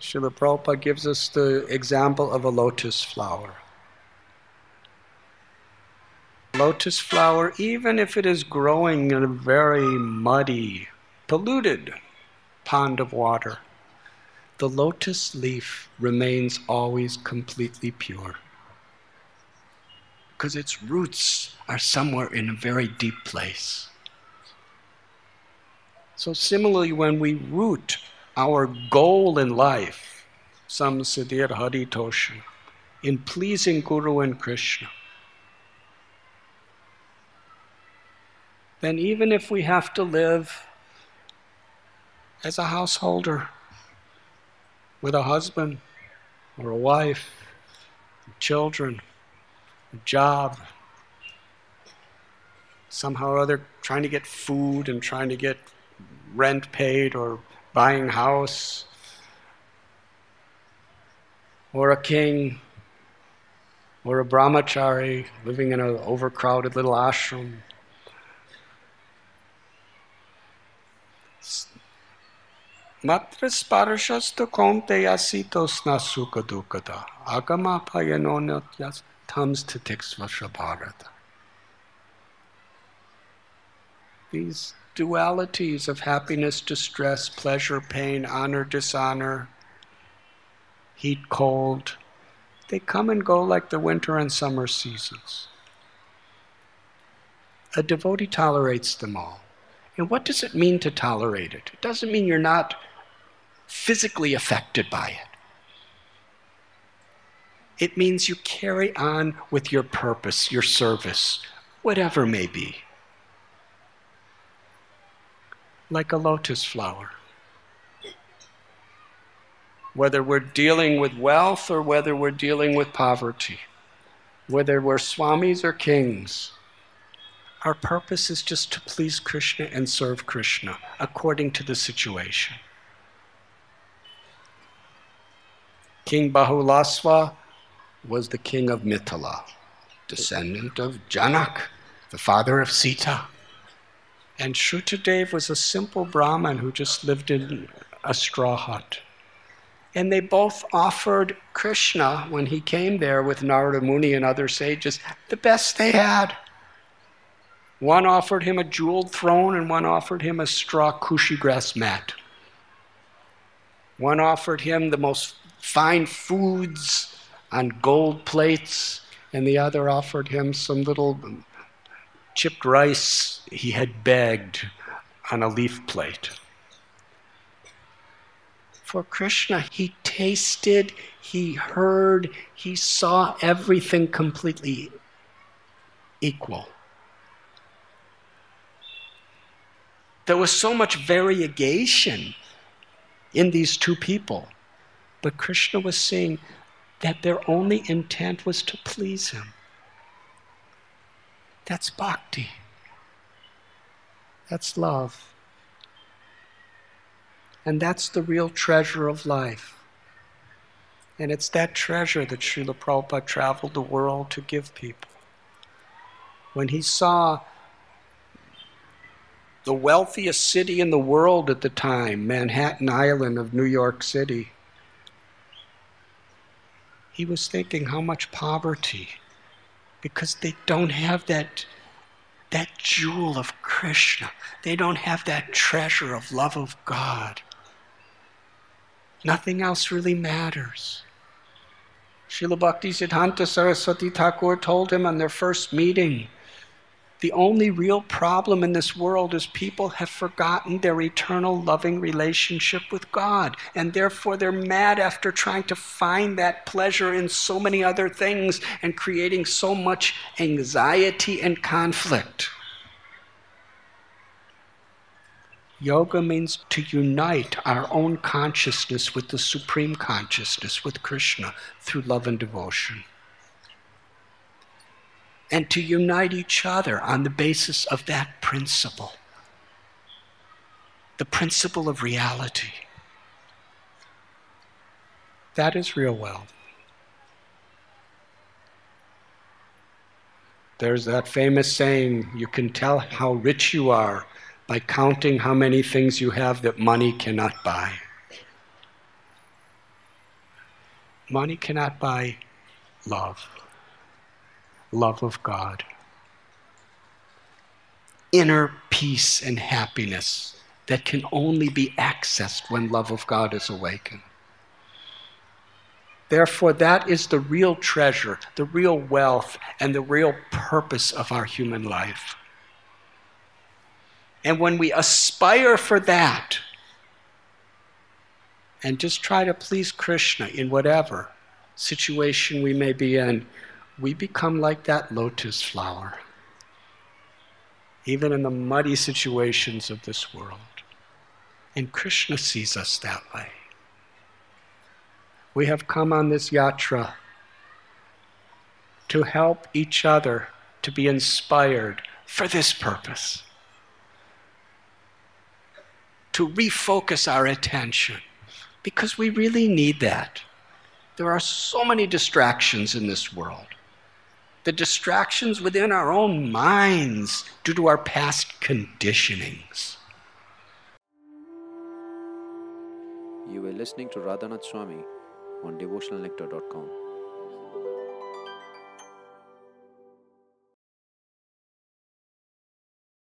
Srila Prabhupada gives us the example of a lotus flower. Lotus flower, even if it is growing in a very muddy, polluted pond of water, the lotus leaf remains always completely pure, because its roots are somewhere in a very deep place. So similarly, when we root our goal in life, sam siddhir haritosha, in pleasing Guru and Krishna, then even if we have to live as a householder with a husband or a wife, children, a job, somehow or other trying to get food and trying to get rent paid or buying house, or a king, or a brahmachari living in an overcrowded little ashram. Matra sparashastu konteya sitosna sukha dukkata agama payanonotyas tams titiksvasha bharata. These dualities of happiness, distress, pleasure, pain, honor, dishonor, heat, cold, they come and go like the winter and summer seasons. A devotee tolerates them all. And what does it mean to tolerate it? It doesn't mean you're not physically affected by it. It means you carry on with your purpose, your service, whatever may be. Like a lotus flower. Whether we're dealing with wealth or whether we're dealing with poverty, whether we're swamis or kings, our purpose is just to please Krishna and serve Krishna according to the situation. King Bahulasva was the king of Mithila, descendant of Janak, the father of Sita. And Shrutadev was a simple Brahmin who just lived in a straw hut. And they both offered Krishna, when he came there with Narada Muni and other sages, the best they had. One offered him a jeweled throne and one offered him a straw kushi grass mat. One offered him the most fine foods on gold plates, and the other offered him some little chipped rice he had begged on a leaf plate. For Krishna, he tasted, he heard, he saw everything completely equal. There was so much variegation in these two people, but Krishna was seeing that their only intent was to please him. That's bhakti. That's love. And that's the real treasure of life. And it's that treasure that Srila Prabhupada traveled the world to give people. When he saw the wealthiest city in the world at the time, Manhattan Island of New York City, he was thinking how much poverty, because they don't have that jewel of Krishna. They don't have that treasure of love of God. Nothing else really matters. Srila Bhaktisiddhanta Saraswati Thakur told him on their first meeting, the only real problem in this world is people have forgotten their eternal loving relationship with God, and therefore they're mad after trying to find that pleasure in so many other things and creating so much anxiety and conflict. Yoga means to unite our own consciousness with the Supreme Consciousness, with Krishna, through love and devotion. And to unite each other on the basis of that principle, the principle of reality. That is real wealth. There's that famous saying, you can tell how rich you are by counting how many things you have that money cannot buy. Money cannot buy love. Love of God. Inner peace and happiness that can only be accessed when love of God is awakened. Therefore, that is the real treasure, the real wealth, and the real purpose of our human life. And when we aspire for that, and just try to please Krishna in whatever situation we may be in, we become like that lotus flower, even in the muddy situations of this world. And Krishna sees us that way. We have come on this yatra to help each other to be inspired for this purpose, to refocus our attention, because we really need that. There are so many distractions in this world. The distractions within our own minds due to our past conditionings. You were listening to Radhanath Swami on devotionalnectar.com.